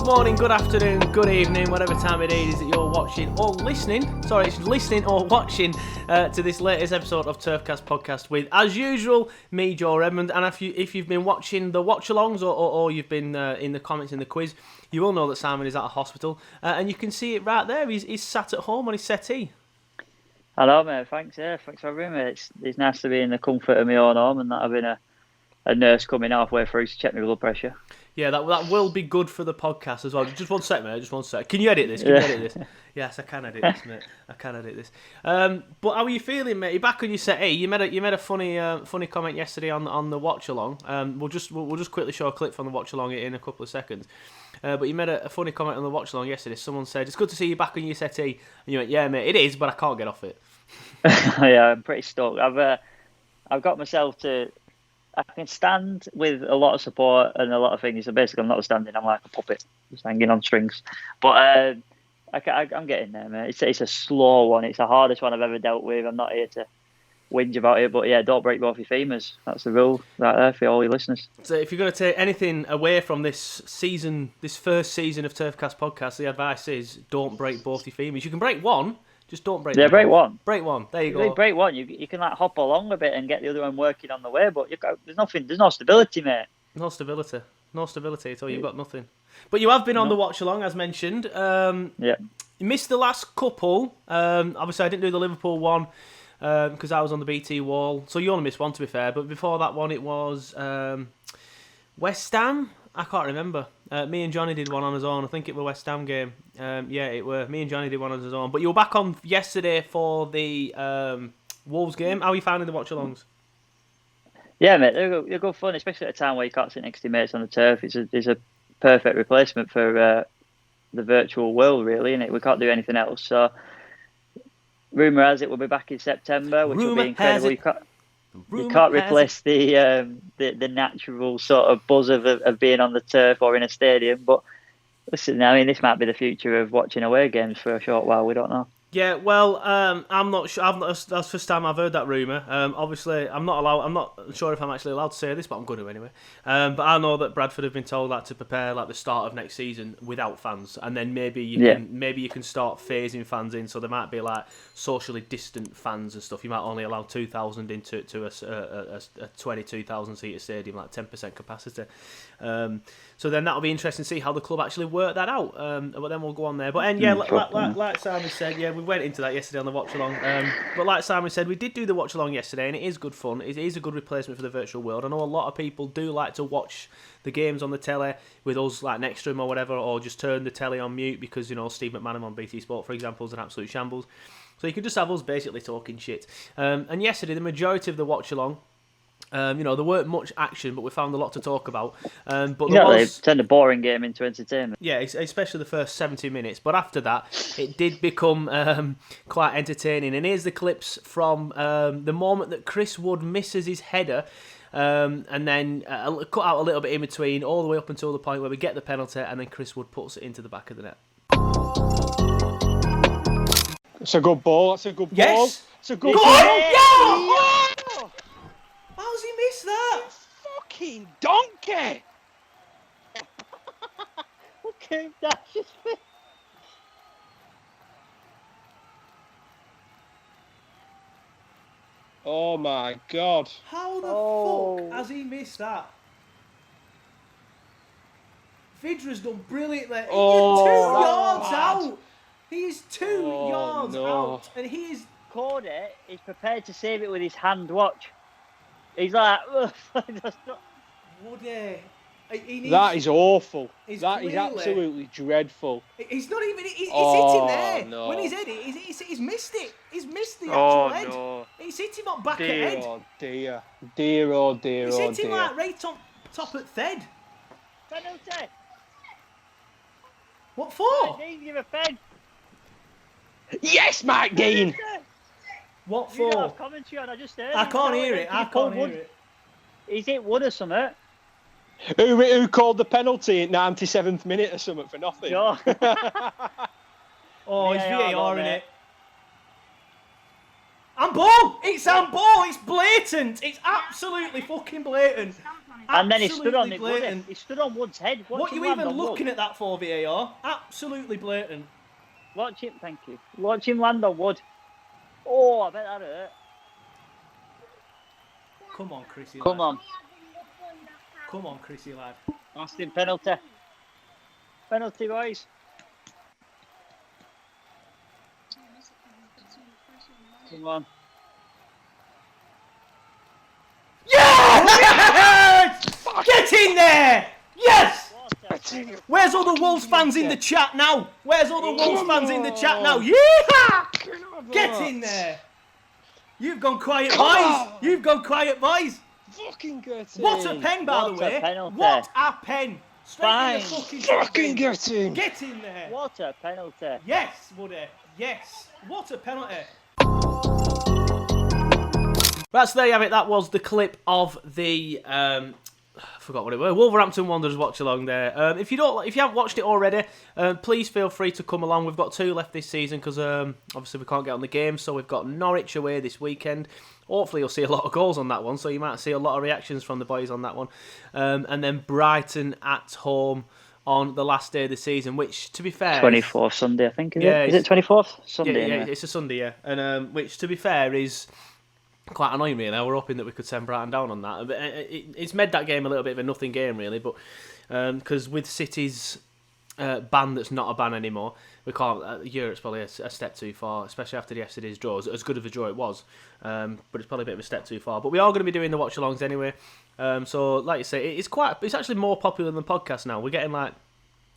Good morning, good afternoon, good evening, whatever time it is that you're watching or listening. Sorry, it's listening or watching to this latest episode of Turfcast podcast with, as usual, me, Joe Redmond. And if you've been watching the watch-alongs or you've been in the comments in the quiz, you will know that Simon is at a hospital. And you can see it right there. He's sat at home on his settee. Hello, mate. Thanks for having me. It's nice to be in the comfort of my own home and not having a nurse coming halfway through to check my blood pressure. Yeah, that will be good for the podcast as well. Just one sec, mate. Just one sec. Can you edit this? Edit this? Yes, I can edit this, mate. I can edit this. But how are you feeling, mate? You're back on your settee. You made a funny comment yesterday on the watch along. We'll just quickly show a clip from the watch along in a couple of seconds. But you made a funny comment on the watch along yesterday. Someone said, "It's good to see you back on your settee." And you went, "Yeah, mate, it is, but I can't get off it." Yeah, I'm pretty stoked. I've got myself to. I can stand with a lot of support and a lot of things. So basically, I'm not standing. I'm like a puppet, just hanging on strings. But I'm getting there, mate. It's a slow one. It's the hardest one I've ever dealt with. I'm not here to whinge about it, but yeah, don't break both your femurs. That's the rule right there for all your listeners. So if you're going to take anything away from this first season of Turfcast podcast, the advice is don't break both your femurs. You can break one. Just don't break. Yeah, break one. Break one. There you go. Break one. You can like hop along a bit and get the other one working on the way, but there's no stability, mate. No stability at all. You've got nothing. But you have been on the watch along, as mentioned. Yeah. You missed the last couple. Obviously, I didn't do the Liverpool one because I was on the BT wall. So you only missed one, to be fair. But before that one, it was West Ham. I can't remember. Me and Johnny did one on his own. I think it was a West Ham game. Yeah, it were. Me and Johnny did one on his own. But you were back on yesterday for the Wolves game. How are you finding the watch-alongs? Yeah, mate, they're good fun, especially at a time where you can't sit next to your mates on the turf. It's a perfect replacement for the virtual world, really, and we can't do anything else. So, rumour has it we'll be back in September, which will be incredible. You can't replace the natural sort of buzz of being on the turf or in a stadium. But listen, I mean, this might be the future of watching away games for a short while. We don't know. Yeah, well, I'm not sure. That's the first time I've heard that rumour. Obviously, I'm not sure if I'm actually allowed to say this, but I'm going to anyway. But I know that Bradford have been told that to prepare like the start of next season without fans, and then maybe you can start phasing fans in. So there might be like socially distant fans and stuff. You might only allow 2,000 into a 22,000 seater stadium, like 10% capacity. So then that'll be interesting to see how the club actually work that out. But then we'll go on there. But yeah, like Simon said, yeah, we went into that yesterday on the watch along. But like Simon said, we did do the watch along yesterday, and it is good fun. It is a good replacement for the virtual world. I know a lot of people do like to watch the games on the telly with us like next to them or whatever, or just turn the telly on mute because Steve McManam on BT Sport, for example, is an absolute shambles. So you could just have us basically talking shit. And yesterday, the majority of the watch along. There weren't much action, but we found a lot to talk about. But they turned a boring game into entertainment. Yeah, especially the first 70 minutes. But after that, it did become quite entertaining. And here's the clips from the moment that Chris Wood misses his header, and then cut out a little bit in between, all the way up until the point where we get the penalty, and then Chris Wood puts it into the back of the net. It's a good ball. That's a good ball. Yes. It's a good ball. Yeah. How's he missed that? Fucking donkey! Look at him dash his feet. Oh my god! How the fuck has he missed that? Vidra's done brilliantly. He's 2 yards out. He's 2 yards out, and he is. Cody is prepared to save it with his hand. Watch. He's like, that's not. That is awful. That is absolutely dreadful. He's not even. He's hitting there. No. When he's hit it, he's missed it. He's missed the actual head. No. He's hit him on back of head. Oh dear. He's hit him like right on top at Fed. Penalty. What for? Give a Fed. Yes, Mike Dean. What for? You don't have commentary on. I just heard. I can't hear it. Is it Wood or something? Who called the penalty at 97th minute or something for nothing? Sure. It's VAR in it. Handball! It's handball! It's blatant! It's absolutely fucking blatant! And then he stood on it, blatant. He stood on Wood's head. What are you even looking at that for, VAR? Absolutely blatant. Watch him, thank you. Watch him land on Wood. Oh, I bet that hurt. Come on, Chrissy. Come on. Come on, Chrissy, lad. Austin, penalty. Penalty, boys. Come on. Yes! Get in there! Yes! Where's all the Wolves fans in the chat now? Where's all the Wolves fans in the chat now? Yeah! Get in there! You've gone quiet, boys! You've gone quiet, boys! Fucking get in! What a pen, by the way! What a pen! Straight in the fucking get in! Get in there! What a penalty! Yes, Woody. Yes. What a penalty! Right, so there you have it. That was the clip of the I forgot what it was. Wolverhampton Wanderers watch along there. If you haven't watched it already, please feel free to come along. We've got 2 left this season because obviously we can't get on the game. So we've got Norwich away this weekend. Hopefully you'll see a lot of goals on that one. So you might see a lot of reactions from the boys on that one. And then Brighton at home on the last day of the season, which to be fair, 24th Sunday, I think. Is it 24th Sunday? Yeah, it's a Sunday. Yeah, and which to be fair is quite annoying, really. We're hoping that we could send Brighton down on that. But it's made that game a little bit of a nothing game, really. But because with City's ban that's not a ban anymore, we can't. Europe's probably a step too far, especially after yesterday's draw. As good of a draw it was, but it's probably a bit of a step too far. But we are going to be doing the watch-alongs anyway. So, like you say, it's actually more popular than podcasts now. We're getting like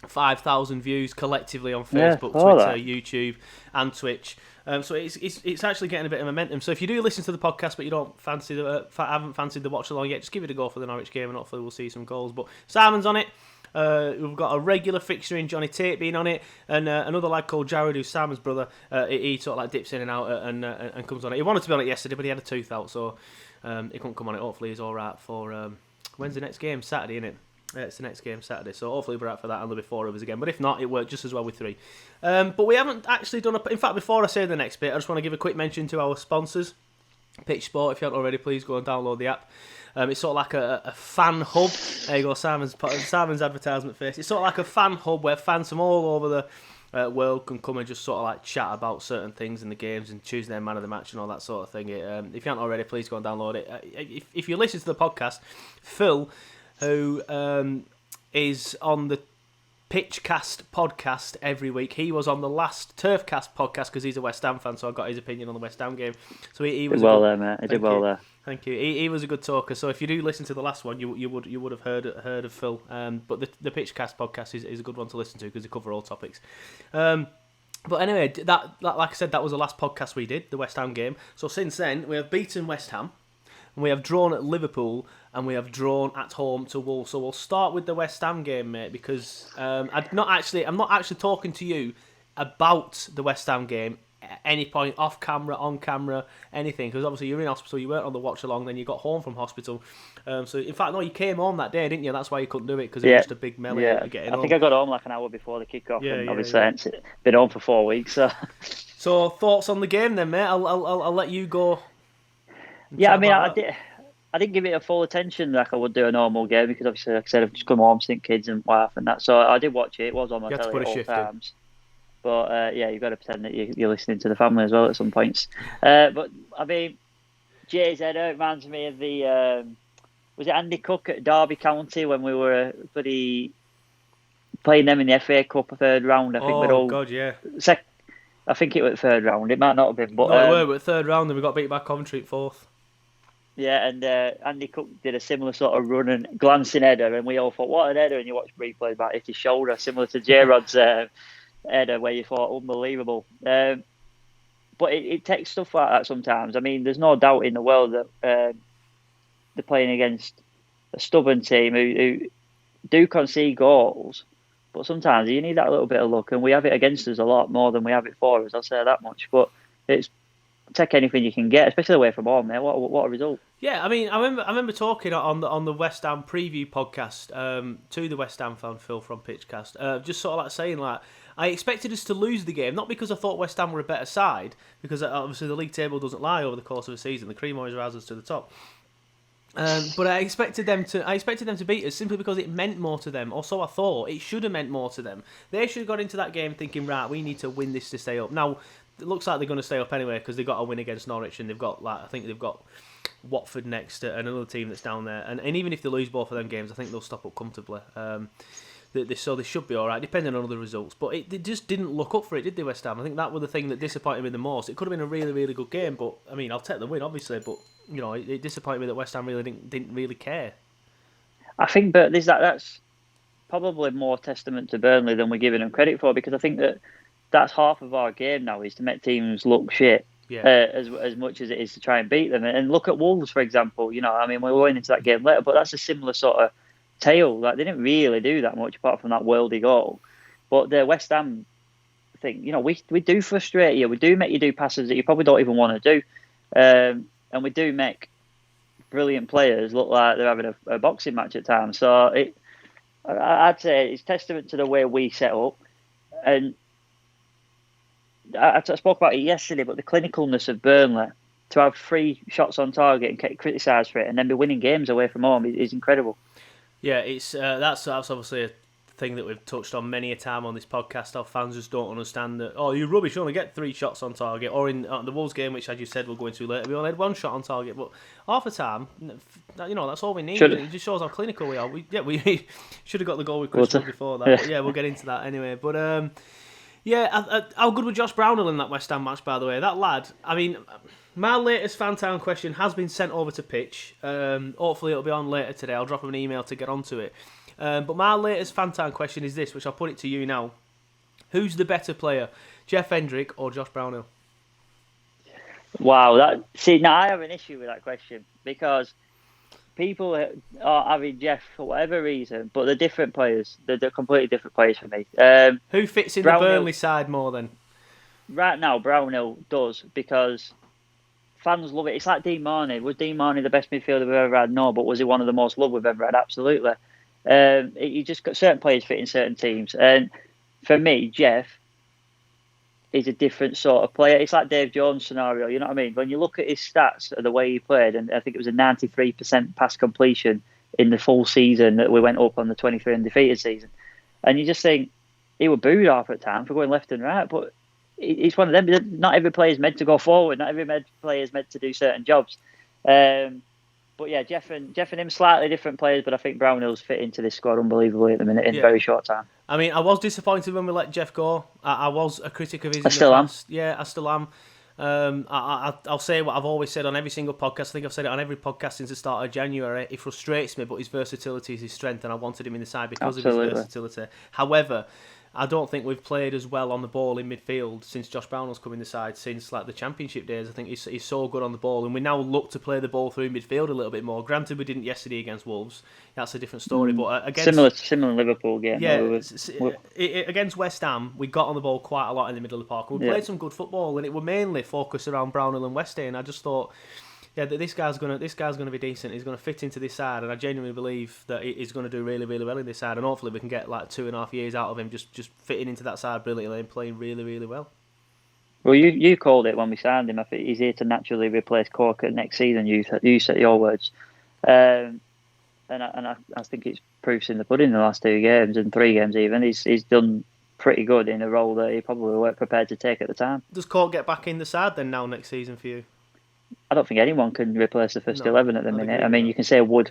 5,000 views collectively on Facebook, Twitter, YouTube, and Twitch. So it's actually getting a bit of momentum. So if you do listen to the podcast but you don't haven't fancied the watch along yet, just give it a go for the Norwich game and hopefully we'll see some goals. But Simon's on it. We've got a regular fixture in Johnny Tate being on it, and another lad called Jared, who's Simon's brother. He sort of like dips in and out and comes on it. He wanted to be on it yesterday, but he had a tooth out, so he couldn't come on it. Hopefully he's all right for when's the next game? Saturday, isn't it? It's the next game Saturday, so hopefully we're out for that and there'll be 4 of us again. But if not, it worked just as well with 3. But we haven't actually done in fact, before I say the next bit, I just want to give a quick mention to our sponsors. Pitch Sport, if you haven't already, please go and download the app. It's sort of like a fan hub. There you go, Simon's advertisement face. It's sort of like a fan hub where fans from all over the world can come and just sort of like chat about certain things in the games and choose their man of the match and all that sort of thing. If you haven't already, please go and download it. If you listen to the podcast, Phil, who is on the Pitchcast podcast every week. He was on the last Turfcast podcast because he's a West Ham fan, so I got his opinion on the West Ham game. So he was well there, mate. He did well there. Thank you. He was a good talker. So if you do listen to the last one, you would have heard of Phil. But the Pitchcast podcast is a good one to listen to because they cover all topics. But anyway, that like I said, that was the last podcast we did, the West Ham game. So since then, we have beaten West Ham, and we have drawn at Liverpool, and we have drawn at home to Wolves. So we'll start with the West Ham game, mate, because I'm not actually talking to you about the West Ham game at any point, off camera, on camera, anything, because obviously you're in hospital, you weren't on the watch along, then you got home from hospital. So in fact, no, you came home that day, didn't you? That's why you couldn't do it, because it was just a big melee. I think I got home like an hour before the kick-off, and obviously it's been home for 4 weeks. So thoughts on the game then, mate? I'll let you go. Yeah, I mean, I didn't give it a full attention like I would do a normal game because obviously, like I said, I've just come home, seen kids and wife and that. So I did watch it. It was on my telly at all times. But you've got to pretend that you're listening to the family as well at some points. But I mean, Jay's header reminds me of the was it Andy Cook at Derby County when we were playing them in the FA Cup third round. I think I think it was third round. It might not have been, but no, we were third round and we got beat by Coventry at 4th. Yeah, and Andy Cook did a similar sort of run and glancing header, and we all thought, what an header, and you watch replays back, hit his shoulder, similar to J-Rod's header, where you thought, unbelievable. But it takes stuff like that sometimes. I mean, there's no doubt in the world that they're playing against a stubborn team who do concede goals, but sometimes you need that little bit of luck, and we have it against us a lot more than we have it for us, I'll say that much. But it's take anything you can get, especially away from home, mate. What a result! Yeah, I mean, I remember talking on the West Ham preview podcast to the West Ham fan Phil from Pitchcast, just sort of like saying like I expected us to lose the game, not because I thought West Ham were a better side, because obviously the league table doesn't lie over the course of a season. The cream always rises to the top. But I expected them to beat us simply because it meant more to them. Or so I thought. It should have meant more to them. They should have got into that game thinking, right, we need to win this to stay up. Now, it looks like they're going to stay up anyway because they've got a win against Norwich and they've got I think they've got Watford next, another team that's down there. And even if they lose both of them games, I think they'll stop up comfortably. So they should be all right, depending on other results. But they just didn't look up for it, did they, West Ham? I think that was the thing that disappointed me the most. It could have been a really, really good game, but I mean, I'll take the win, obviously. But it disappointed me that West Ham really didn't really care. I think, but that's probably more testament to Burnley than we're giving them credit for, because I think that's half of our game now, is to make teams look shit. Yeah. As much as it is to try and beat them. And look at Wolves, for example. I mean, we're going into that game later, but that's a similar sort of tale. Like, they didn't really do that much apart from that worldy goal. But the West Ham thing, we do frustrate you. We do make you do passes that you probably don't even want to do. And we do make brilliant players look like they're having a boxing match at times. So I'd say it's testament to the way we set up. And I spoke about it yesterday, but the clinicalness of Burnley, to have 3 shots on target and get criticised for it and then be winning games away from home is incredible. Yeah, it's that's obviously a thing that we've touched on many a time on this podcast. How fans just don't understand that, you're rubbish, you only get 3 shots on target. Or in the Wolves game, which, as you said, we'll go into later, we only had 1 shot on target. But half the time, that's all we need. It just shows how clinical we are. We should have got the goal with Chris before that. Yeah. But yeah, we'll get into that anyway. But how good was Josh Brownhill in that West Ham match, by the way? That lad, I mean, my latest fan town question has been sent over to Pitch. Hopefully it'll be on later today. I'll drop him an email to get onto it. But my latest fan town question is this, which I'll put it to you now. Who's the better player, Jeff Hendrick or Josh Brownhill? Wow, now I have an issue with that question, because people are having Jeff for whatever reason, but they're different players. They're completely different players for me. Who fits in the Burnley side more then? Right now, Brownhill does, because fans love it. It's like Dean Marney. Was Dean Marney the best midfielder we've ever had? No, but was he one of the most loved we've ever had? Absolutely. You just got certain players fit in certain teams. And for me, Jeff is a different sort of player. It's like Dave Jones' scenario, you know what I mean? When you look at his stats, the way he played, and I think it was a 93% pass completion in the full season that we went up on the 23 undefeated season. And you just think, he was booed half at time for going left and right, but it's one of them. Not every player is meant to go forward. Not every player is meant to do certain jobs. But yeah, Jeff and him, slightly different players, but I think Brownhill's fit into this squad unbelievably at the minute in a very short time. I mean, I was disappointed when we let Jeff go. I was a critic of his. I still am. Yeah, I still am. I'll say what I've always said on every single podcast. I think I've said it on every podcast since the start of January. He frustrates me, but his versatility is his strength, and I wanted him in the side because of his versatility. However, I don't think we've played as well on the ball in midfield since Josh Brownhill's come in the side since the Championship days. I think he's so good on the ball, and we now look to play the ball through midfield a little bit more. Granted, we didn't yesterday against Wolves. That's a different story. But against similar Liverpool game. Yeah, against West Ham, we got on the ball quite a lot in the middle of the park. We played some good football, and it were mainly focused around Brownhill and Westy. And I just thought, this guy's gonna be decent. He's gonna fit into this side, and I genuinely believe that he's gonna do really, really well in this side. And hopefully, we can get 2.5 years out of him, just fitting into that side brilliantly and playing really, really well. Well, you called it when we signed him. I think he's here to naturally replace Corker next season. You said your words, and I think it's proofs in the pudding. The last 2 games and 3 games even, he's done pretty good in a role that he probably weren't prepared to take at the time. Does Cork get back in the side then now next season for you? I don't think anyone can replace the first 11 at the minute. I mean, you can say Wood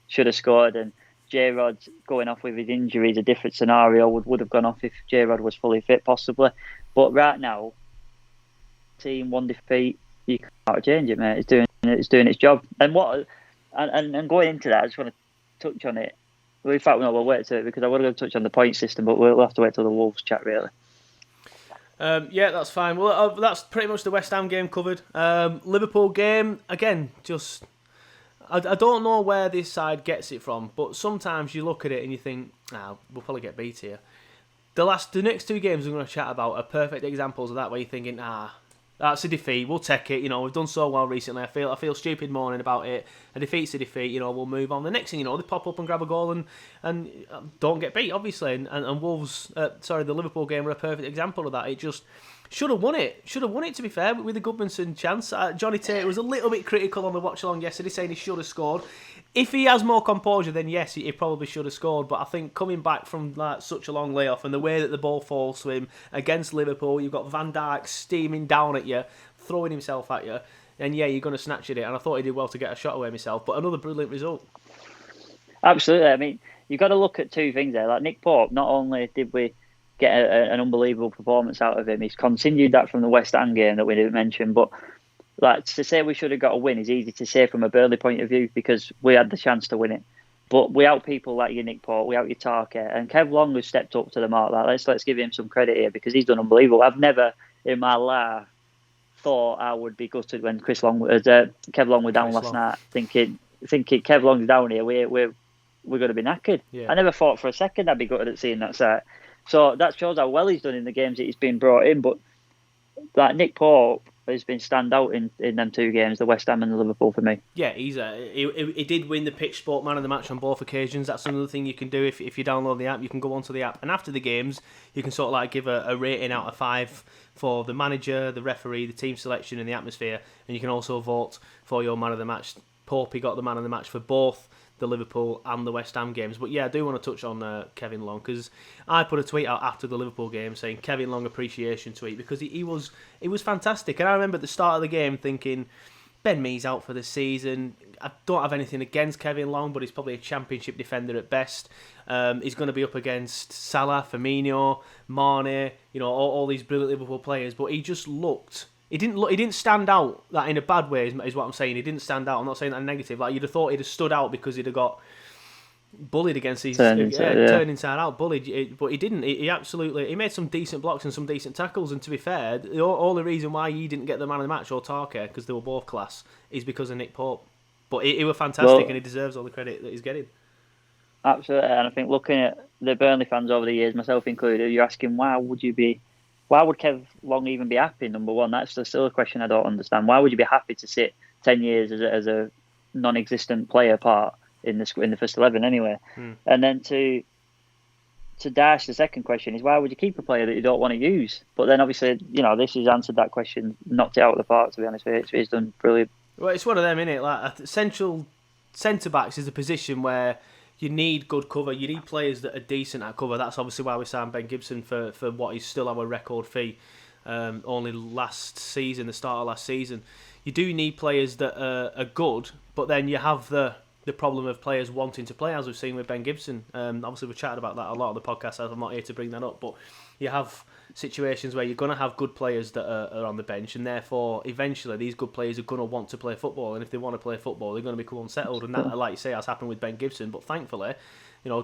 should have scored, and J-Rod going off with his injury is a different scenario. Would have gone off if J-Rod was fully fit, possibly. But right now, team 1 defeat, you can't change it, mate. It's doing its job. And going into that, I just want to touch on it. Well, in fact, we'll wait to it, because I want to touch on the point system, but we'll have to wait till the Wolves chat, really. Yeah, that's fine. Well, that's pretty much the West Ham game covered. Liverpool game, again, just... I don't know where this side gets it from, but sometimes you look at it and you think, we'll probably get beat here. The next 2 games we're going to chat about are perfect examples of that, where you're thinking, that's a defeat, we'll take it, we've done so well recently, I feel stupid moaning about it, a defeat's a defeat, we'll move on. The next thing they pop up and grab a goal and don't get beat, obviously, and Wolves, the Liverpool game were a perfect example of that. Should have won it. To be fair, with the Goodmanson chance. Johnny Tate was a little bit critical on the watch along yesterday, saying he should have scored. If he has more composure, then yes, he probably should have scored. But I think coming back from like such a long layoff and the way that the ball falls to him against Liverpool, you've got Van Dijk steaming down at you, throwing himself at you, and yeah, you're going to snatch at it. And I thought he did well to get a shot away himself. But another brilliant result. Absolutely. I mean, you've got to look at two things there. Like Nick Pope, not only did we get an unbelievable performance out of him, he's continued that from the West Ham game that we didn't mention, but like to say we should have got a win is easy to say from a Burnley point of view because we had the chance to win it. But we out people like your Nick Pope, we out your Tarkett, and Kev Long has stepped up to the mark. Like, let's give him some credit here because he's done unbelievable. I've never in my life thought I would be gutted when Kev Long was down last night, thinking Kev Long's down here, we're going to be knackered. Yeah. I never thought for a second I'd be gutted at seeing that set. So that shows how well he's done in the games that he's been brought in. But like Nick Pope has been stand out in them two games, the West Ham and the Liverpool for me. Yeah, he did win the Pitch Sport Man of the Match on both occasions. That's another thing you can do if you download the app. You can go onto the app, and after the games, you can sort of like give a rating out of 5 for the manager, the referee, the team selection, and the atmosphere. And you can also vote for your Man of the Match. Pope, he got the Man of the Match for both the Liverpool and the West Ham games. But yeah, I do want to touch on Kevin Long because I put a tweet out after the Liverpool game saying Kevin Long appreciation tweet because he was fantastic. And I remember at the start of the game thinking Ben Mee's out for the season. I don't have anything against Kevin Long, but he's probably a championship defender at best. He's going to be up against Salah, Firmino, Mane, all these brilliant Liverpool players. But he just looked. He didn't stand out that in a bad way, is what I'm saying. He didn't stand out. I'm not saying that negative. Like you'd have thought he'd have stood out because he'd have got bullied against these turned inside out, bullied. But he didn't. He made some decent blocks and some decent tackles. And to be fair, the only reason why he didn't get the man of the match or Tarkett, because they were both class, is because of Nick Pope. But he was fantastic and he deserves all the credit that he's getting. Absolutely, and I think looking at the Burnley fans over the years, myself included, you're asking why would Kev Long even be happy? Number one, that's still a question I don't understand. Why would you be happy to sit 10 years as a non-existent player part in the first 11 anyway? And then to dash the second question is why would you keep a player that you don't want to use? But then obviously, this has answered that question, knocked it out of the park. To be honest with you, he's done brilliant. Well, it's one of them, isn't it? Like central centre backs is a position where you need good cover. You need players that are decent at cover. That's obviously why we signed Ben Gibson for what is still our record fee. Only the start of last season. You do need players that are good, but then you have the problem of players wanting to play, as we've seen with Ben Gibson. Obviously, we've chatted about that a lot on the podcast, as I'm not here to bring that up, but you have situations where you're going to have good players that are on the bench, and therefore, eventually, these good players are going to want to play football, and if they want to play football, they're going to become unsettled, and that, like you say, has happened with Ben Gibson, but thankfully,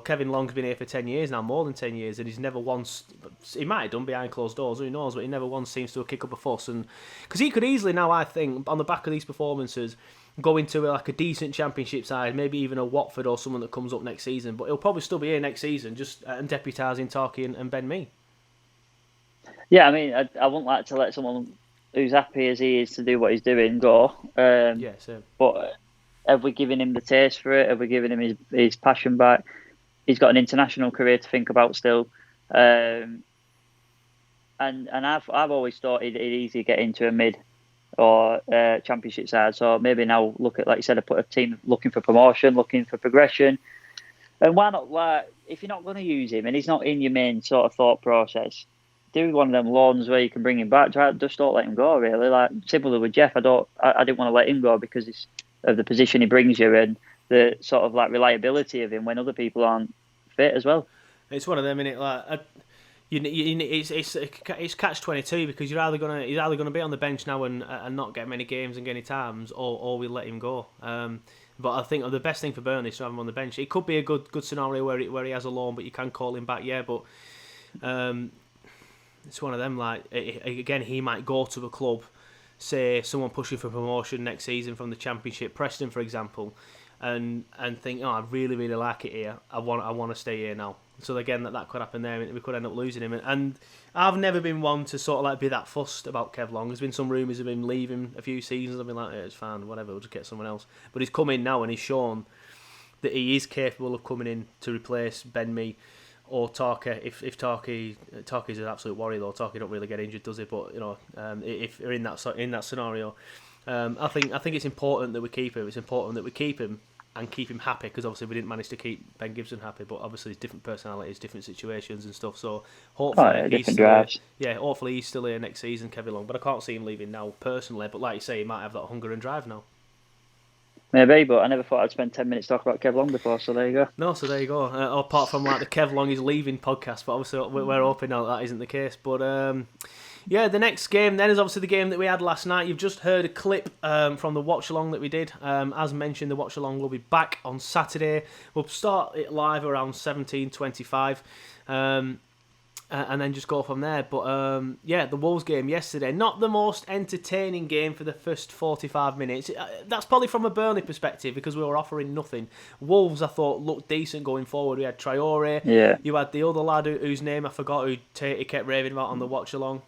Kevin Long's been here for 10 years now, more than 10 years, and he's never once, he might have done behind closed doors, who knows, but he never once seems to kick up a fuss, and because he could easily now, I think, on the back of these performances, go into like a decent championship side, maybe even a Watford or someone that comes up next season, but he'll probably still be here next season, just deputising Tarky and Ben Mee. Yeah, I mean, I wouldn't like to let someone who's happy as he is to do what he's doing go. Same. But have we given him the taste for it? Have we given him his passion back? He's got an international career to think about still. And I've always thought he'd easily get into a mid or championship side. So maybe now look at, like you said, put a team looking for promotion, looking for progression. And why not, if you're not going to use him and he's not in your main sort of thought process, do one of them loans where you can bring him back. Just don't let him go, really. Like similar with Jeff, I didn't want to let him go because of the position he brings you and the sort of like reliability of him when other people aren't fit as well. It's one of them, innit? Like it's catch-22 because he's either gonna be on the bench now and not get many games and get any times, or we let him go. But I think the best thing for Burnley is to have him on the bench. It could be a good scenario where he has a loan, but you can call him back, yeah. But it's one of them. Like again, he might go to a club, say someone pushing for promotion next season from the Championship, Preston for example, and think, I really really like it here. I want to stay here now. So again, that could happen there. We could end up losing him. And I've never been one to sort of like be that fussed about Kev Long. There's been some rumours of him leaving a few seasons. I've been like, it's fine, whatever, we'll just get someone else. But he's come in now and he's shown that he is capable of coming in to replace Ben Mee or Tarky. If Tarky's an absolute warrior though, Tarky don't really get injured, does he? But if we're in that scenario, I think it's important that we keep him. It's important that we keep him and keep him happy, because obviously we didn't manage to keep Ben Gibson happy. But obviously there's different personalities, different situations and stuff. So hopefully hopefully he's still here next season, Kevin Long. But I can't see him leaving now personally. But like you say, he might have that hunger and drive now. Maybe, but I never thought I'd spend 10 minutes talking about Kev Long before, so there you go. No, so there you go. Apart from like the Kev Long is leaving podcast, but obviously we're hoping now that isn't the case. But the next game then is obviously the game that we had last night. You've just heard a clip from the watch-along that we did. As mentioned, the watch-along will be back on Saturday. We'll start it live around 17:25. And then just go from there. But the Wolves game yesterday, not the most entertaining game for the first 45 minutes. That's probably from a Burnley perspective, because we were offering nothing. Wolves, I thought, looked decent going forward. We had Traore. Yeah. You had the other lad whose name I forgot, who he kept raving about on the watch-along.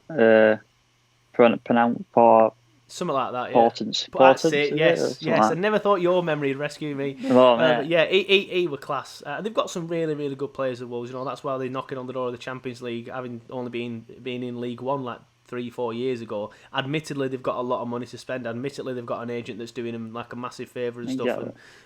Something like that, yeah. That's it, yes. I never thought your memory would rescue me. He were class. They've got some really, really good players at Wolves. That's why they're knocking on the door of the Champions League, having only been in League One like 3-4 years ago. Admittedly, they've got a lot of money to spend. Admittedly, they've got an agent that's doing them like a massive favour and stuff,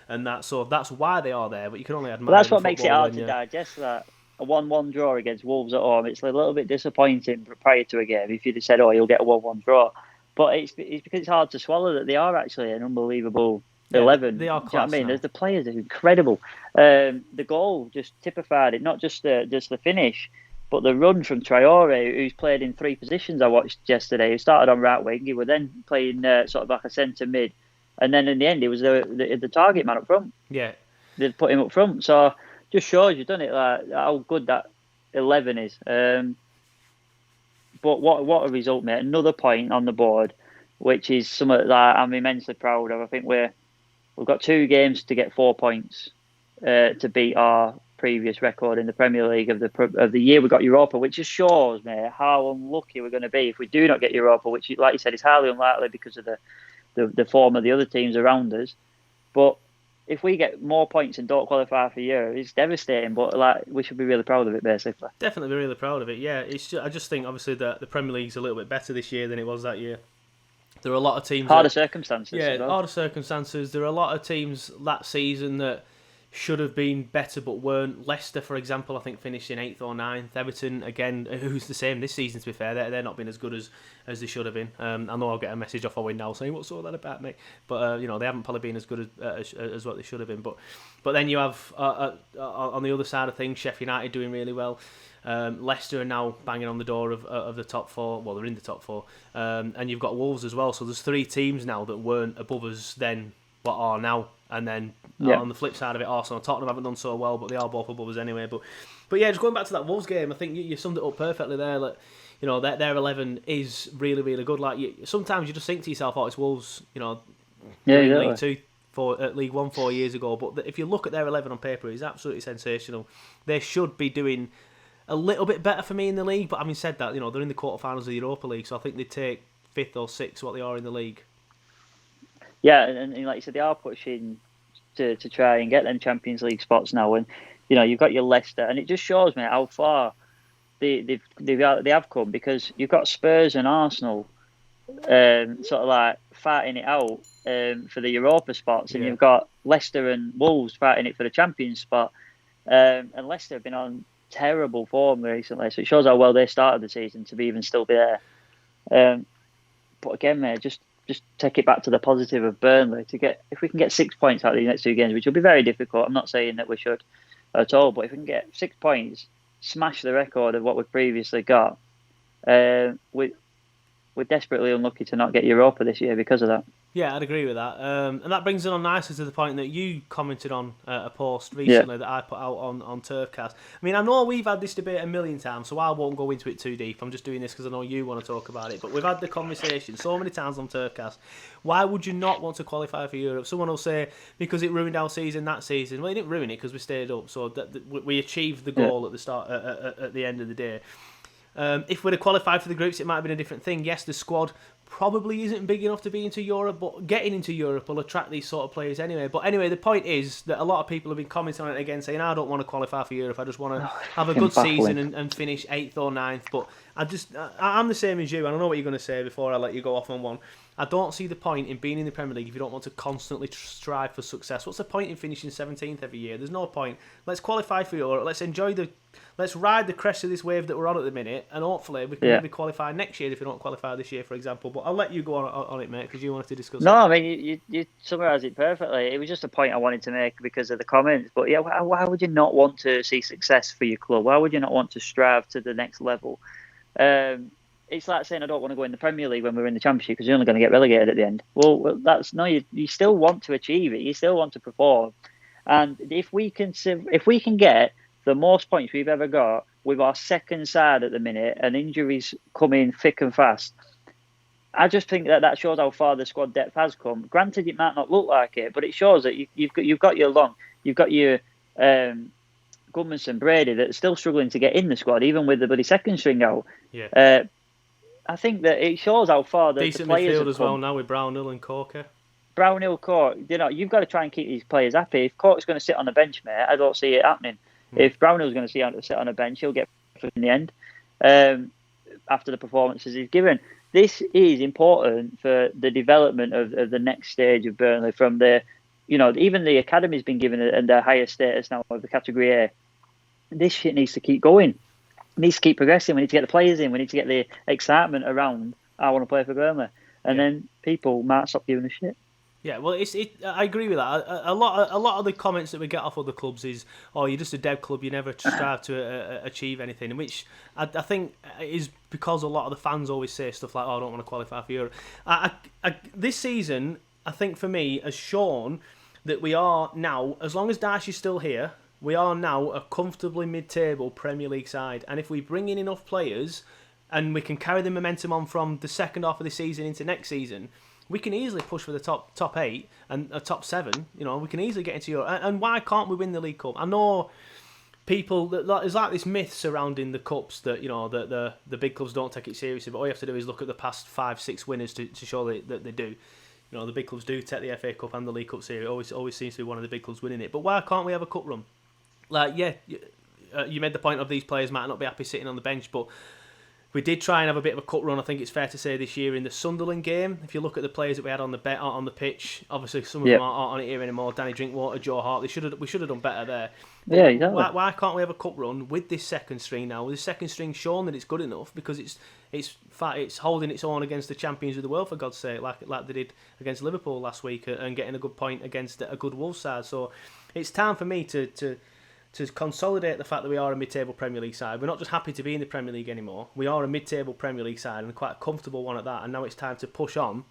and that. So that's why they are there. But you can only admire. Well, that's what makes it hard to digest. That a 1-1 draw against Wolves at home, it's a little bit disappointing prior to a game. If you'd have said, "Oh, you'll get a 1-1 draw." But it's because it's hard to swallow that they are actually an unbelievable 11. They are class. Do you know what I mean? The players are incredible. The goal just typified it, not just the finish, but the run from Traore, who's played in 3 positions I watched yesterday. He started on right wing, he was then playing sort of like a centre mid, and then in the end he was the target man up front. Yeah. They put him up front. So just shows you've done it, like how good that 11 is. But what a result, mate. Another point on the board, which is something that I'm immensely proud of. I think we've got 2 games to get 4 points to beat our previous record in the Premier League of the year we got Europa, which just shows, mate, how unlucky we're going to be if we do not get Europa, which, like you said, is highly unlikely because of the form of the other teams around us. But if we get more points and don't qualify for Europe, it's devastating. But we should be really proud of it, basically. Definitely be really proud of it. Yeah, I just think obviously that the Premier League's a little bit better this year than it was that year. There are a lot of teams. Harder circumstances. Yeah, harder circumstances. There are a lot of teams that season that should have been better but weren't. Leicester, for example, I think finished in 8th or 9th. Everton, again, who's the same this season, to be fair. They're not been as good as they should have been. I know I'll get a message off Owen now saying, what's all that about, mate? But, they haven't probably been as good as what they should have been. But then you have, on the other side of things, Sheffield United doing really well. Leicester are now banging on the door of the top 4. Well, they're in the top 4. And you've got Wolves as well. So there's 3 teams now that weren't above us then, but are now. And then on the flip side of it, Arsenal and Tottenham haven't done so well, but they are both above us anyway. But yeah, just going back to that Wolves game, I think you summed it up perfectly there. Like, their 11 is really, really good. Like sometimes you just think to yourself, "Oh, it's Wolves." League 2 League 1 4 years ago. But if you look at their 11 on paper, it's absolutely sensational. They should be doing a little bit better for me in the league. But having said that, they're in the quarterfinals of the Europa League, so I think they take 5th or 6th what they are in the league. Yeah, and like you said, they are pushing to try and get them Champions League spots now. And you've got your Leicester, and it just shows me how far they have come, because you've got Spurs and Arsenal sort of like fighting it out for the Europa spots, and you've got Leicester and Wolves fighting it for the Champions spot. And Leicester have been on terrible form recently, so it shows how well they started the season to be even still be there. But again, mate, just take it back to the positive of Burnley if we can get 6 points out of these next 2 games, which will be very difficult. I'm not saying that we should at all, but if we can get 6 points, smash the record of what we've previously got, we're desperately unlucky to not get Europa this year because of that. Yeah, I'd agree with that. And that brings it on nicely to the point that you commented on a post recently that I put out on Turfcast. I mean, I know we've had this debate a million times, so I won't go into it too deep. I'm just doing this because I know you want to talk about it. But we've had the conversation so many times on Turfcast. Why would you not want to qualify for Europe? Someone will say, because it ruined our season that season. Well, it didn't ruin it because we stayed up. So we achieved the goal at the start, at the end of the day. If we'd have qualified for the groups, it might have been a different thing. Yes, the squad probably isn't big enough to be into Europe, but getting into Europe will attract these sort of players anyway. But anyway, the point is that a lot of people have been commenting on it again, saying, I don't want to qualify for Europe, I just want to have a good season and finish 8th or 9th. But I'm the same as you, and I know what you're going to say before I let you go off on one. I don't see the point in being in the Premier League if you don't want to constantly strive for success. What's the point in finishing 17th every year? There's no point. Let's qualify for Europe. Let's ride the crest of this wave that we're on at the minute, and hopefully we can maybe qualify next year if we don't qualify this year, for example. But I'll let you go on it, mate, because you wanted to discuss it. No, I mean, you summarised it perfectly. It was just a point I wanted to make because of the comments. But yeah, why would you not want to see success for your club? Why would you not want to strive to the next level? It's like saying I don't want to go in the Premier League when we're in the Championship because you're only going to get relegated at the end. Well, you still want to achieve it. You still want to perform. And if we can get the most points we've ever got with our second side at the minute and injuries coming thick and fast, I just think that shows how far the squad depth has come. Granted, it might not look like it, but it shows that you've got your Goodmanson, Brady that are still struggling to get in the squad, even with the bloody second string out. Yeah. I think that it shows how far the players have come. Decent midfield as well now with Brownhill and Corker. Brownhill, Cork, you've got to try and keep these players happy. If Cork's going to sit on the bench, mate, I don't see it happening. If Brownhill's going to sit on a bench, he'll get in the end after the performances he's given. This is important for the development of the next stage of Burnley. From even the academy's been given a higher status now of the Category A. This shit needs to keep going. It needs to keep progressing. We need to get the players in. We need to get the excitement around. I want to play for Burnley, and then people might stop giving a shit. Yeah, well, I agree with that. A lot of the comments that we get off other clubs is, "Oh, you're just a dead club. You never strive to achieve anything," which I think is because a lot of the fans always say stuff like, "Oh, I don't want to qualify for Europe." This season, I think for me, has shown that we are now, as long as Dyche's still here, we are now a comfortably mid-table Premier League side. And if we bring in enough players and we can carry the momentum on from the second half of the season into next season, we can easily push for the top 8 and a top 7. We can easily get into Europe. And why can't we win the League Cup? I know people there's like this myth surrounding the cups that that the big clubs don't take it seriously. But all you have to do is look at the past 5-6 winners to show that they do. The big clubs do take the FA Cup and the League Cup series. It always seems to be one of the big clubs winning it. But why can't we have a cup run? You made the point of these players might not be happy sitting on the bench, but we did try and have a bit of a cut run, I think it's fair to say, this year in the Sunderland game. If you look at the players that we had on the pitch, obviously some of them aren't on it here anymore. Danny Drinkwater, Joe Hart, we should have done better there. Yeah, exactly. Why can't we have a cup run with this second string now? With the second string shown that it's good enough because it's holding its own against the champions of the world, for God's sake, like they did against Liverpool last week and getting a good point against a good Wolves side. So it's time for me to consolidate the fact that we are a mid-table Premier League side. We're not just happy to be in the Premier League anymore. We are a mid-table Premier League side and quite a comfortable one at that. And now it's time to push on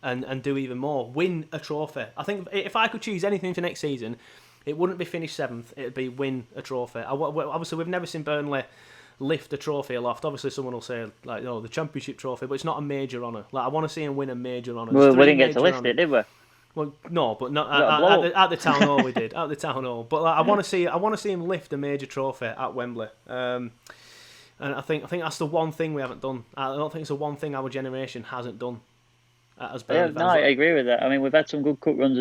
and do even more. Win a trophy. I think if I could choose anything for next season, it wouldn't be finish 7th. It'd be win a trophy. Obviously, we've never seen Burnley lift a trophy aloft. Obviously, someone will say the Championship trophy, but it's not a major honour. I want to see him win a major honour. Well, we didn't get to lift it, did we? Well, no, but not at the town hall. We did at the town hall, but I want to see him lift a major trophy at Wembley. And I think that's the one thing we haven't done. I don't think it's the one thing our generation hasn't done. As Burnley fans. I agree with that. I mean, we've had some good cup runs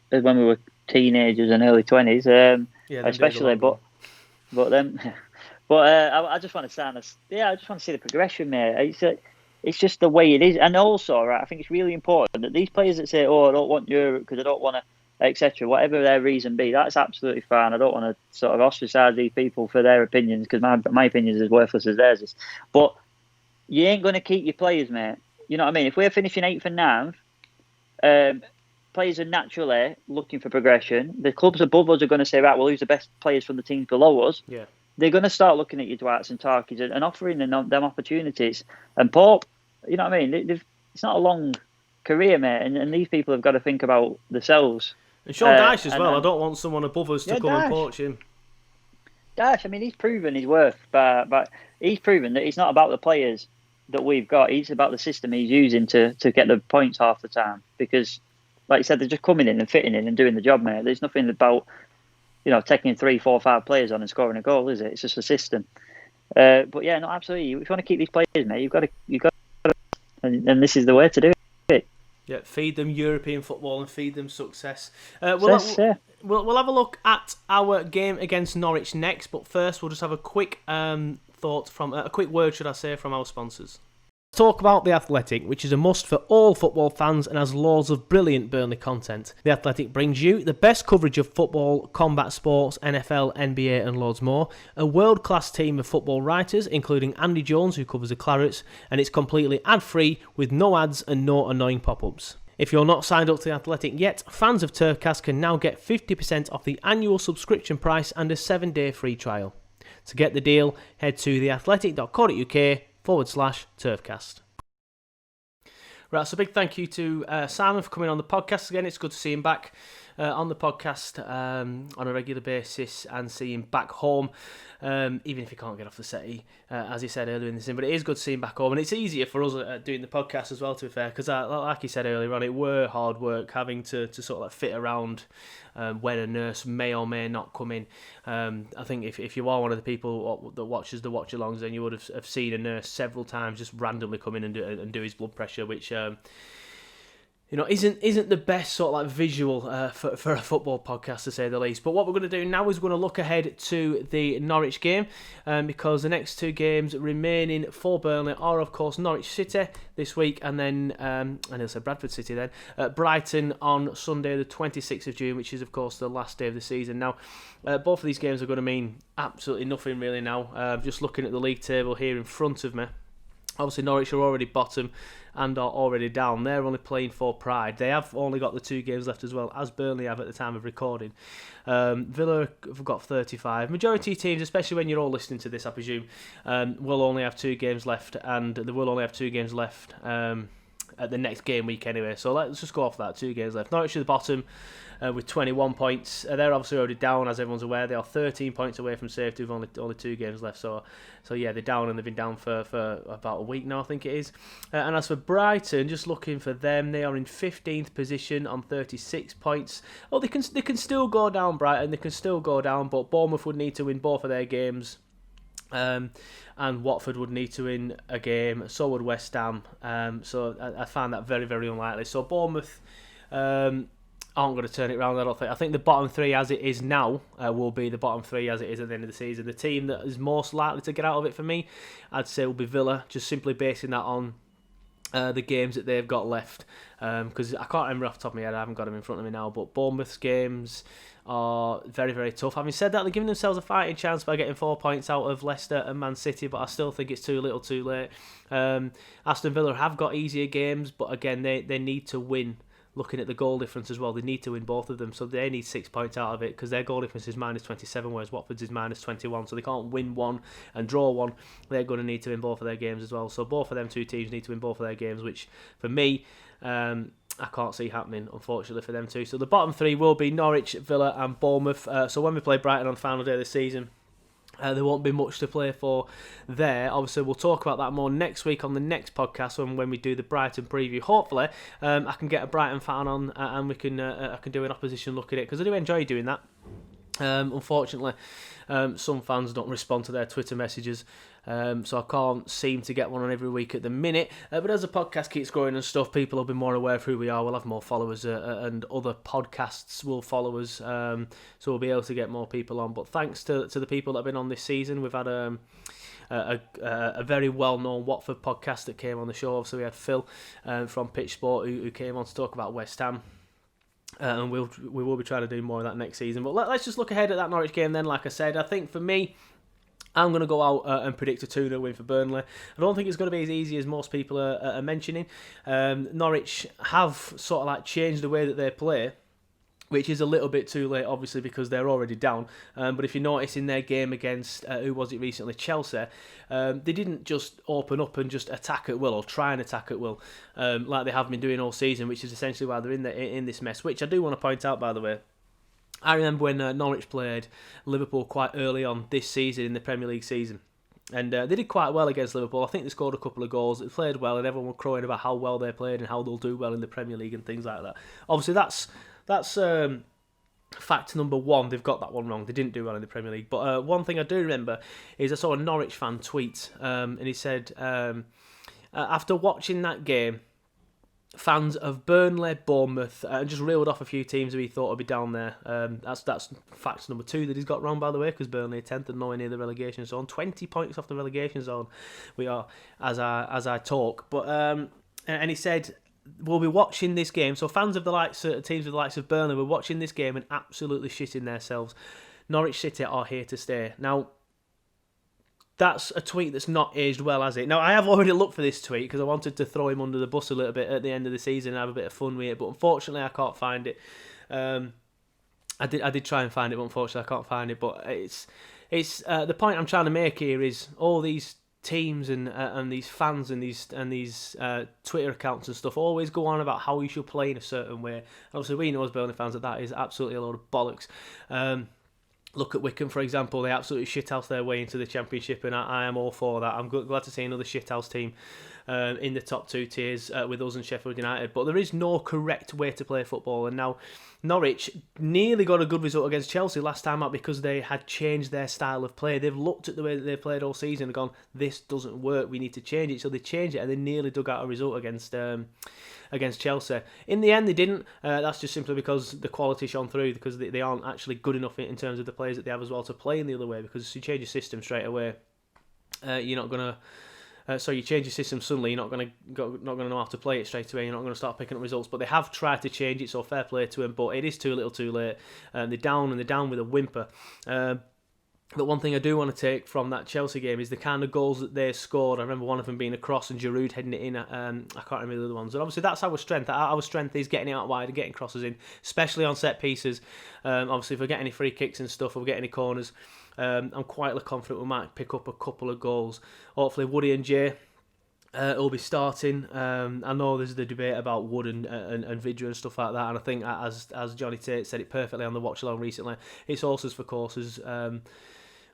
as when we were teenagers and early 20s, especially. I just want to I just want to see the progression, mate. It's just the way it is. And also, right, I think it's really important that these players that say, "Oh, I don't want Europe because I don't want to," etc., whatever their reason be, that's absolutely fine. I don't want to sort of ostracise these people for their opinions because my opinion is as worthless as theirs is. But you ain't going to keep your players, mate. You know what I mean? If we're finishing 8th and 9th, players are naturally looking for progression. The clubs above us are going to say, right, well, who's the best players from the teams below us? Yeah. They're going to start looking at your Dwights and Tarkis and offering them opportunities. And Pope, you know what I mean? It's not a long career, mate, and these people have got to think about themselves. And Sean Dyche as well. I don't want someone above us to come and poach him. Dyche, I mean, he's proven his worth, but he's proven that it's not about the players that we've got. It's about the system he's using to get the points half the time. Because, like you said, they're just coming in and fitting in and doing the job, mate. There's nothing about taking 3, 4, 5 players on and scoring a goal, is it? It's just a system. But yeah, no, absolutely. If you want to keep these players, mate, you've got to, and this is the way to do it. Yeah, feed them European football and feed them success. Yeah. We'll have a look at our game against Norwich next, but first we'll just have a quick a quick word, should I say, from our sponsors. Let's talk about The Athletic, which is a must for all football fans and has loads of brilliant Burnley content. The Athletic brings you the best coverage of football, combat sports, NFL, NBA and loads more. A world-class team of football writers, including Andy Jones, who covers the Clarets, and it's completely ad-free with no ads and no annoying pop-ups. If you're not signed up to The Athletic yet, fans of Turfcast can now get 50% off the annual subscription price and a 7-day free trial. To get the deal, head to theathletic.co.uk/Turfcast. Right, so big thank you to Simon for coming on the podcast again. It's good to see him back on the podcast on a regular basis and see him back home, even if he can't get off the settee, as he said earlier in the scene. But it is good to see him back home, and it's easier for us doing the podcast as well, to be fair, because like he said earlier on, it were hard work having to sort of like fit around when a nurse may or may not come in. I think if you are one of the people that watches the watch-alongs, then you would have seen a nurse several times just randomly come in and do his blood pressure, which isn't the best sort of like visual for a football podcast, to say the least. But what we're going to do now is we're going to look ahead to the Norwich game, because the next two games remaining for Burnley are, of course, Norwich City this week, and then I said Bradford City then, Brighton on Sunday the 26th of June, which is, of course, the last day of the season. Now, both of these games are going to mean absolutely nothing really now. Just looking at the league table here in front of me, obviously Norwich are already bottom and are already down. They're only playing for pride. They have only got the 2 games left as well, as Burnley have at the time of recording. Villa have got 35. Majority of teams, especially when you're all listening to this, I presume, will only have 2 games left, and they will only have 2 games left at the next game week anyway. So let's just go off that, 2 games left. Norwich at the bottom with 21 points. They're obviously already down, as everyone's aware. They are 13 points away from safety with only 2 games left. So yeah, they're down, and they've been down for about a week now, I think it is. And as for Brighton, just looking for them, they are in 15th position on 36 points. Oh, they can still go down, Brighton. They can still go down, but Bournemouth would need to win both of their games. And Watford would need to win a game. So would West Ham. So I find that very, very unlikely. So Bournemouth aren't going to turn it around, I don't think. I think the bottom 3 as it is now will be the bottom 3 as it is at the end of the season. The team that is most likely to get out of it for me, I'd say, will be Villa, just simply basing that on the games that they've got left. Because I can't remember off the top of my head, I haven't got them in front of me now, but Bournemouth's games are very, very tough. Having said that, they're giving themselves a fighting chance by getting 4 points out of Leicester and Man City, but I still think it's too little too late. Aston Villa have got easier games, but again, they need to win. Looking at the goal difference as well, they need to win both of them, so they need 6 points out of it, because their goal difference is minus 27, whereas Watford's is minus 21, so they can't win one and draw one. They're going to need to win both of their games as well, so both of them 2 teams need to win both of their games, which for me, I can't see happening, unfortunately, for them too. So the bottom 3 will be Norwich, Villa and Bournemouth. So when we play Brighton on the final day of the season, there won't be much to play for there. Obviously, we'll talk about that more next week on the next podcast when we do the Brighton preview. Hopefully, I can get a Brighton fan on and we can I can do an opposition look at it, because I do enjoy doing that. Unfortunately, some fans don't respond to their Twitter messages, so I can't seem to get one on every week at the minute. But as the podcast keeps growing and stuff, people will be more aware of who we are. We'll have more followers, and other podcasts will follow us, so we'll be able to get more people on. But thanks to the people that have been on this season, we've had a very well-known Watford podcast that came on the show. So we had Phil from Pitch Sport who came on to talk about West Ham. And we will be trying to do more of that next season. But let's just look ahead at that Norwich game then. Like I said, I think for me, I'm going to go out and predict a 2-0 win for Burnley. I don't think it's going to be as easy as most people are mentioning. Norwich have sort of like changed the way that they play, which is a little bit too late, obviously, because they're already down. But if you notice in their game against, who was it recently, Chelsea, they didn't just open up and just attack at will, or try and attack at will, like they have been doing all season, which is essentially why they're in this mess, which I do want to point out, by the way. I remember when Norwich played Liverpool quite early on this season, in the Premier League season. And they did quite well against Liverpool. I think they scored a couple of goals. They played well, and everyone was crowing about how well they played and how they'll do well in the Premier League and things like that. Obviously, that's fact number one, they've got that one wrong. They didn't do well in the Premier League. But one thing I do remember is I saw a Norwich fan tweet, and he said, after watching that game, fans of Burnley, Bournemouth, just reeled off a few teams who he thought would be down there. That's fact number two that he's got wrong, by the way, because Burnley are 10th and nowhere near the relegation zone. 20 points off the relegation zone we are as I talk. But and he said, we'll be watching this game. So fans of the teams with the likes of Burnley were watching this game and absolutely shitting themselves. Norwich City are here to stay. Now, that's a tweet that's not aged well, has it? Now, I have already looked for this tweet because I wanted to throw him under the bus a little bit at the end of the season and have a bit of fun with it, but unfortunately I can't find it. I did try and find it, but unfortunately I can't find it. But it's the point I'm trying to make here is all these teams and these fans and these Twitter accounts and stuff always go on about how you should play in a certain way. Obviously, we know as Burnley fans that is absolutely a load of bollocks. Look at Wickham, for example. They absolutely shithouse their way into the Championship, and I am all for that. I'm glad to see another shithouse team in the top two tiers with us and Sheffield United. But there is no correct way to play football, and now Norwich nearly got a good result against Chelsea last time out because they had changed their style of play. They've looked at the way that they played all season and gone, this doesn't work, we need to change it. So they changed it, and they nearly dug out a result against Chelsea. In the end, they didn't. That's just simply because the quality shone through, because they aren't actually good enough in terms of the players that they have as well to play in the other way, because if you change your system straight away, you're not going to... so you change your system suddenly, you're not going to know how to play it straight away. You're not going to start picking up results. But they have tried to change it, so fair play to them. But it is too little, too late. They're down with a whimper. But one thing I do want to take from that Chelsea game is the kind of goals that they scored. I remember one of them being a cross and Giroud heading it in. I can't remember the other ones. And obviously that's our strength. Our strength is getting it out wide and getting crosses in, especially on set pieces. Obviously, if we get any free kicks and stuff, or we get any corners, I'm quietly confident we might pick up a couple of goals. Hopefully, Woody and Jay will be starting. I know there's the debate about Wood and Vidra and stuff like that, and I think as Johnny Tate said it perfectly on the watch along recently, it's horses for courses.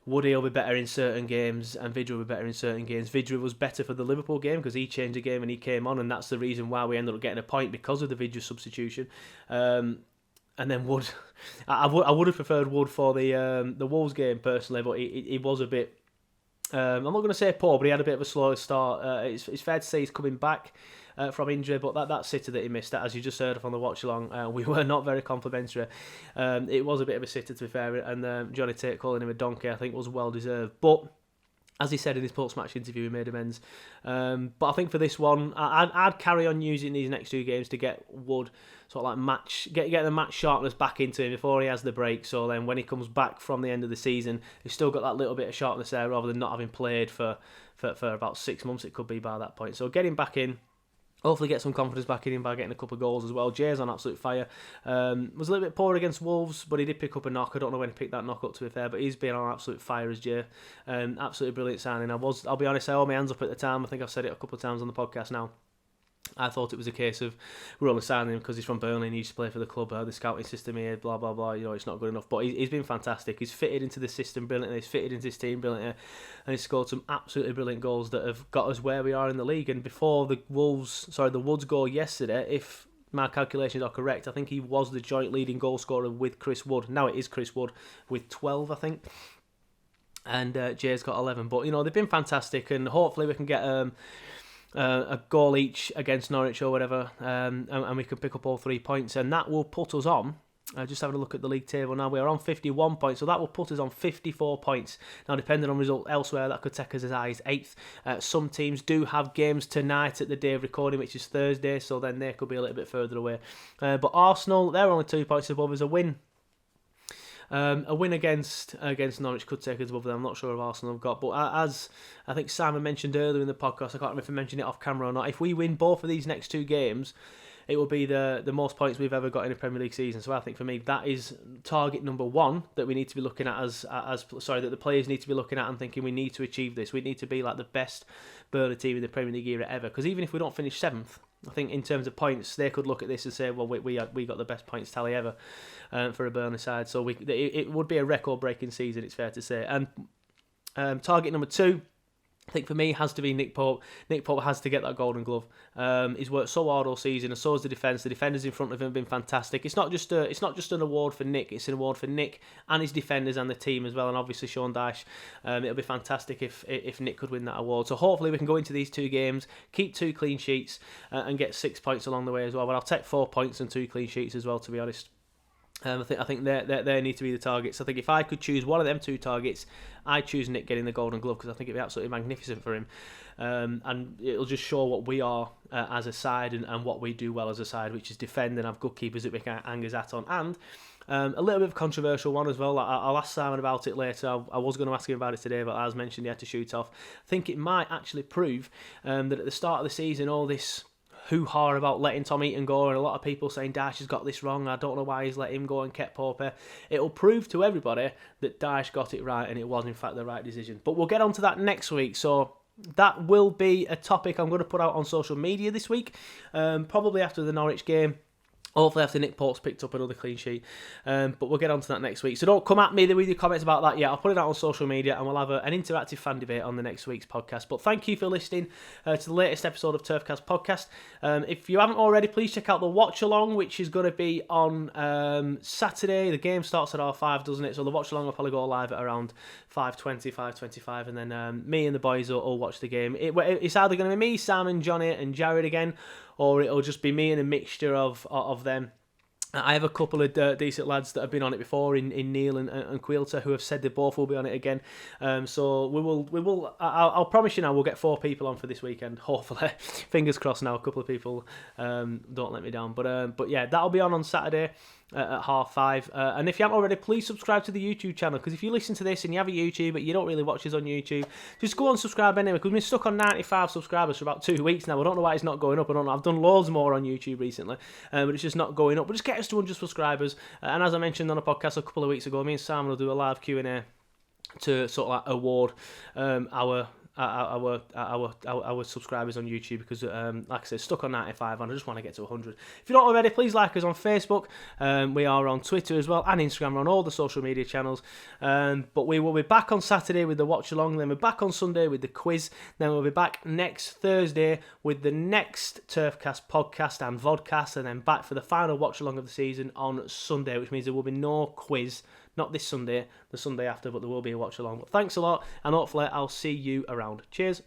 Woody will be better in certain games and Vidra will be better in certain games. Vidra was better for the Liverpool game because he changed the game and he came on, and that's the reason why we ended up getting a point, because of the Vidra substitution. And then Wood, I would have preferred Wood for the Wolves game personally, but he was a bit... I'm not going to say poor, but he had a bit of a slow start. It's fair to say he's coming back from injury, but that sitter that he missed, as you just heard on the watch along, we were not very complimentary. It was a bit of a sitter, to be fair, and Johnny Tate calling him a donkey, I think, was well deserved. But as he said in his post-match interview, he made amends. But I think for this one, I'd carry on using these next two games to get Wood sort of like get the match sharpness back into him before he has the break. So then when he comes back from the end of the season, he's still got that little bit of sharpness there, rather than not having played for about 6 months, it could be by that point. So get him back in. Hopefully get some confidence back in him by getting a couple of goals as well. Jay's on absolute fire. Was a little bit poor against Wolves, but he did pick up a knock. I don't know when he picked that knock up, to be fair, but he's been on absolute fire as Jay. Absolutely brilliant signing. I'll be honest, I hold my hands up at the time. I think I've said it a couple of times on the podcast now. I thought it was a case of we're only signing him because he's from Burnley and he used to play for the club. The scouting system here, blah blah blah. It's not good enough. But he's been fantastic. He's fitted into the system brilliantly. He's fitted into his team brilliantly, and he's scored some absolutely brilliant goals that have got us where we are in the league. And before the Woods goal yesterday, if my calculations are correct, I think he was the joint leading goal scorer with Chris Wood. Now it is Chris Wood with 12, I think. And Jay's got 11. But they've been fantastic, and hopefully we can get a goal each against Norwich or whatever, and we can pick up all 3 points, and that will put us on, just having a look at the league table now, we are on 51 points, so that will put us on 54 points. Now, depending on result elsewhere, that could take us as high as 8th. Some teams do have games tonight at the day of recording, which is Thursday, so then they could be a little bit further away. But Arsenal, they're only 2 points above us. A win against Norwich could take us above them. I'm not sure if Arsenal have got, but as I think Simon mentioned earlier in the podcast, I can't remember if he mentioned it off camera or not, if we win both of these next 2 games, it will be the most points we've ever got in a Premier League season. So I think for me, that is target number 1 that we need to be looking at that the players need to be looking at and thinking we need to achieve this. We need to be like the best Burnley team in the Premier League era ever. Because even if we don't finish 7th, I think in terms of points, they could look at this and say, well, we got the best points tally ever for a Burnley side. So it would be a record-breaking season, it's fair to say. And target number 2, I think for me, it has to be Nick Pope. Nick Pope has to get that Golden Glove. He's worked so hard all season, and so has the defence. The defenders in front of him have been fantastic. It's not just an award for Nick. It's an award for Nick and his defenders and the team as well. And obviously Sean Dyche. It'll be fantastic if Nick could win that award. So hopefully we can go into these 2 games, keep 2 clean sheets, and get 6 points along the way as well. But I'll take 4 points and 2 clean sheets as well, to be honest. I think they need to be the targets. I think if I could choose one of them 2 targets, I'd choose Nick getting the Golden Glove, because I think it'd be absolutely magnificent for him, and it'll just show what we are as a side and what we do well as a side, which is defend and have good keepers that we can hang his hat on. And a little bit of a controversial one as well. I'll ask Simon about it later. I was going to ask him about it today, but as mentioned, he had to shoot off. I think it might actually prove that at the start of the season, all this hoo-ha about letting Tom Eaton go, and a lot of people saying Dyche has got this wrong, I don't know why he's let him go and kept Pope. It'll prove to everybody that Dyche got it right and it was in fact the right decision. But we'll get on to that next week, so that will be a topic I'm going to put out on social media this week, probably after the Norwich game. Hopefully after Nick Pope's picked up another clean sheet. But we'll get on to that next week. So don't come at me with your comments about that yet. I'll put it out on social media and we'll have an interactive fan debate on the next week's podcast. But thank you for listening to the latest episode of Turfcast Podcast. If you haven't already, please check out the watch along, which is going to be on Saturday. The game starts at 5:30, doesn't it? So the watch along will probably go live at around 5:20, 5:25. And then me and the boys will watch the game. It's either going to be me, Simon, Johnny and Jared again, or it'll just be me and a mixture of them. I have a couple of decent lads that have been on it before in Neil and Quilter, who have said they both will be on it again. So we will. I'll promise you now, we'll get 4 people on for this weekend. Hopefully, fingers crossed. Now a couple of people don't let me down, but yeah, that'll be on Saturday at 5:30. And if you haven't already, please subscribe to the YouTube channel, because if you listen to this and you have a YouTube but you don't really watch us on YouTube, just go and subscribe anyway, because we've been stuck on 95 subscribers for about 2 weeks now. I don't know why it's not going up. I don't know. I've done loads more on YouTube recently, but it's just not going up. But just get us to 100 subscribers. And as I mentioned on a podcast a couple of weeks ago, me and Sam will do a live Q&A to sort of like award our subscribers on YouTube, because like I said, stuck on 95 and I just want to get to 100. If you're not already, please like us on Facebook. We are on Twitter as well, and Instagram. We're on all the social media channels. But we will be back on Saturday with the watch along, then we're back on Sunday with the quiz, then we'll be back next Thursday with the next Turfcast podcast and VODCAST, and then back for the final watch along of the season on Sunday, which means there will be no quiz. Not this Sunday, the Sunday after, but there will be a watch along. But thanks a lot, and hopefully I'll see you around. Cheers.